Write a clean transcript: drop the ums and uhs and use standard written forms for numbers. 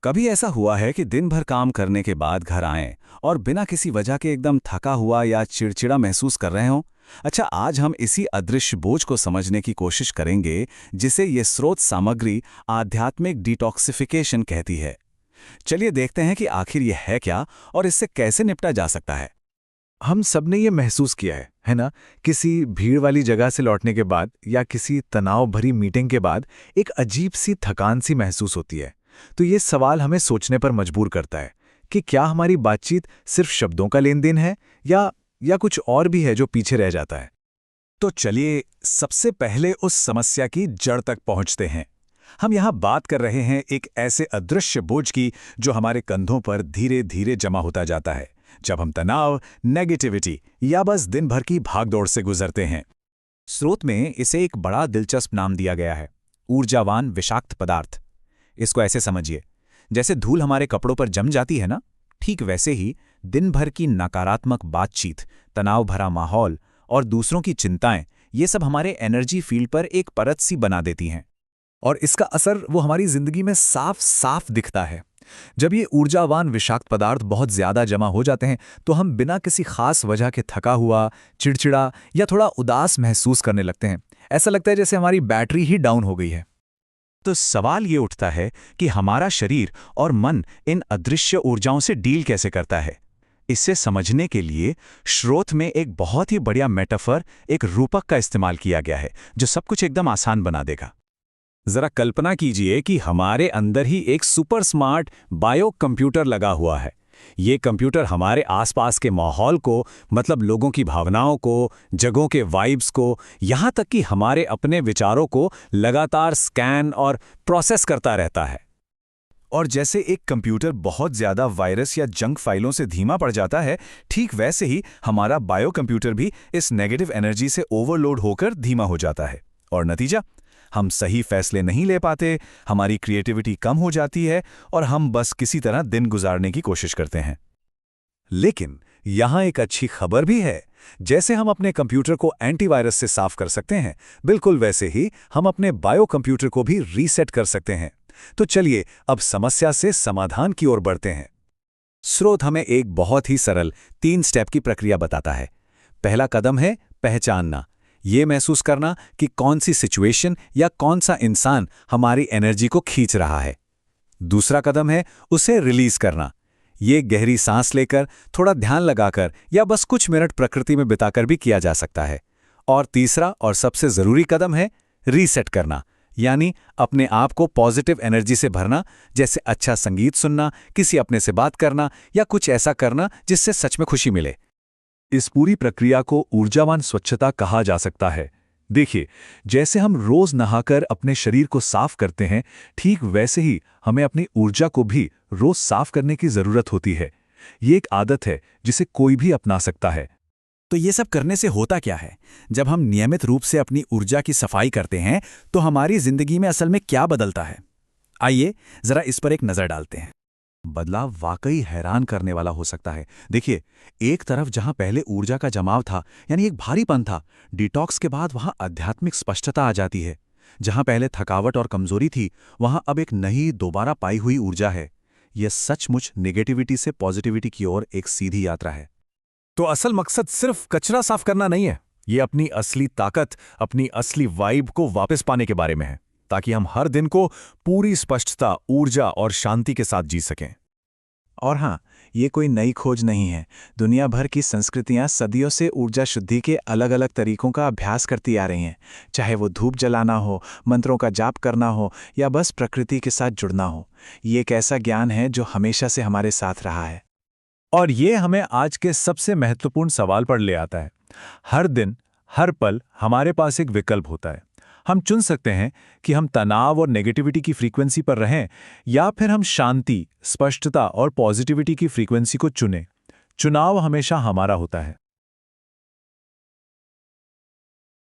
कभी ऐसा हुआ है कि दिन भर काम करने के बाद घर आएं और बिना किसी वजह के एकदम थका हुआ या चिड़चिड़ा महसूस कर रहे हों? अच्छा, आज हम इसी अदृश्य बोझ को समझने की कोशिश करेंगे, जिसे ये स्रोत सामग्री आध्यात्मिक डिटॉक्सिफिकेशन कहती है। चलिए देखते हैं कि आखिर ये है क्या और इससे कैसे निपटा जा सकता है। हम सबने ये महसूस किया है ना? किसी भीड़ वाली जगह से लौटने के बाद या किसी तनाव भरी मीटिंग के बाद एक अजीब सी थकान सी महसूस होती है। तो ये सवाल हमें सोचने पर मजबूर करता है कि क्या हमारी बातचीत सिर्फ शब्दों का लेन देन है या कुछ और भी है जो पीछे रह जाता है। तो चलिए सबसे पहले उस समस्या की जड़ तक पहुंचते हैं। हम यहाँ बात कर रहे हैं एक ऐसे अदृश्य बोझ की जो हमारे कंधों पर धीरे धीरे जमा होता जाता है जब हम तनाव, नेगेटिविटी या बस दिन भर की भागदौड़ से गुजरते हैं। स्रोत में इसे एक बड़ा दिलचस्प नाम दिया गया है, ऊर्जावान विषाक्त पदार्थ। इसको ऐसे समझिए, जैसे धूल हमारे कपड़ों पर जम जाती है ना, ठीक वैसे ही दिन भर की नकारात्मक बातचीत, तनाव भरा माहौल और दूसरों की चिंताएं, ये सब हमारे एनर्जी फील्ड पर एक परत सी बना देती हैं। और इसका असर वो हमारी जिंदगी में साफ साफ दिखता है। जब ये ऊर्जावान विषाक्त पदार्थ बहुत ज्यादा जमा हो जाते हैं तो हम बिना किसी खास वजह के थका हुआ, चिड़चिड़ा या थोड़ा उदास महसूस करने लगते हैं। ऐसा लगता है जैसे हमारी बैटरी ही डाउन हो गई है। तो सवाल ये उठता है कि हमारा शरीर और मन इन अदृश्य ऊर्जाओं से डील कैसे करता है। इसे समझने के लिए स्रोत में एक बहुत ही बढ़िया मेटाफर, एक रूपक का इस्तेमाल किया गया है जो सब कुछ एकदम आसान बना देगा। जरा कल्पना कीजिए कि हमारे अंदर ही एक सुपर स्मार्ट बायो कंप्यूटर लगा हुआ है। ये कंप्यूटर हमारे आसपास के माहौल को, मतलब लोगों की भावनाओं को, जगहों के वाइब्स को, यहाँ तक कि हमारे अपने विचारों को लगातार स्कैन और प्रोसेस करता रहता है। और जैसे एक कंप्यूटर बहुत ज्यादा वायरस या जंक फाइलों से धीमा पड़ जाता है, ठीक वैसे ही हमारा बायो कंप्यूटर भी इस नेगेटिव एनर्जी से ओवरलोड होकर धीमा हो जाता है। और नतीजा, हम सही फैसले नहीं ले पाते, हमारी क्रिएटिविटी कम हो जाती है और हम बस किसी तरह दिन गुजारने की कोशिश करते हैं। लेकिन यहाँ एक अच्छी खबर भी है। जैसे हम अपने कंप्यूटर को एंटीवायरस से साफ कर सकते हैं, बिल्कुल वैसे ही हम अपने बायो कंप्यूटर को भी रीसेट कर सकते हैं। तो चलिए अब समस्या से समाधान की ओर बढ़ते हैं। स्रोत हमें एक बहुत ही सरल 3 स्टेप की प्रक्रिया बताता है। पहला कदम है पहचानना। ये महसूस करना कि कौन सी सिचुएशन या कौन सा इंसान हमारी एनर्जी को खींच रहा है। दूसरा कदम है उसे रिलीज करना। ये गहरी सांस लेकर, थोड़ा ध्यान लगाकर या बस कुछ मिनट प्रकृति में बिताकर भी किया जा सकता है। और तीसरा और सबसे जरूरी कदम है रीसेट करना, यानी अपने आप को पॉजिटिव एनर्जी से भरना, जैसे अच्छा संगीत सुनना, किसी अपने से बात करना या कुछ ऐसा करना जिससे सच में खुशी मिले। इस पूरी प्रक्रिया को ऊर्जावान स्वच्छता कहा जा सकता है। देखिए, जैसे हम रोज नहाकर अपने शरीर को साफ करते हैं, ठीक वैसे ही हमें अपनी ऊर्जा को भी रोज साफ करने की जरूरत होती है। ये एक आदत है जिसे कोई भी अपना सकता है। तो ये सब करने से होता क्या है? जब हम नियमित रूप से अपनी ऊर्जा की सफाई करते हैं तो हमारी जिंदगी में असल में क्या बदलता है? आइए जरा इस पर एक नजर डालते हैं। बदलाव वाकई हैरान करने वाला हो सकता है। देखिए, एक तरफ जहां पहले ऊर्जा का जमाव था, यानी एक भारीपन था, डिटॉक्स के बाद वहां आध्यात्मिक स्पष्टता आ जाती है। जहां पहले थकावट और कमजोरी थी, वहां अब एक नई, दोबारा पाई हुई ऊर्जा है। यह सचमुच नेगेटिविटी से पॉजिटिविटी की ओर एक सीधी यात्रा है। तो असल मकसद सिर्फ कचरा साफ करना नहीं है, ये अपनी असली ताकत, अपनी असली वाइब को वापस पाने के बारे में है, ताकि हम हर दिन को पूरी स्पष्टता, ऊर्जा और शांति के साथ जी सकें। और हाँ, ये कोई नई खोज नहीं है। दुनिया भर की संस्कृतियाँ सदियों से ऊर्जा शुद्धि के अलग अलग तरीकों का अभ्यास करती आ रही हैं। चाहे वो धूप जलाना हो, मंत्रों का जाप करना हो या बस प्रकृति के साथ जुड़ना हो, ये एक ऐसा ज्ञान है जो हमेशा से हमारे साथ रहा है। और ये हमें आज के सबसे महत्वपूर्ण सवाल पर ले आता है। हर दिन, हर पल हमारे पास एक विकल्प होता है। हम चुन सकते हैं कि हम तनाव और नेगेटिविटी की फ्रीक्वेंसी पर रहें या फिर हम शांति, स्पष्टता और पॉजिटिविटी की फ्रीक्वेंसी को चुनें। चुनाव हमेशा हमारा होता है।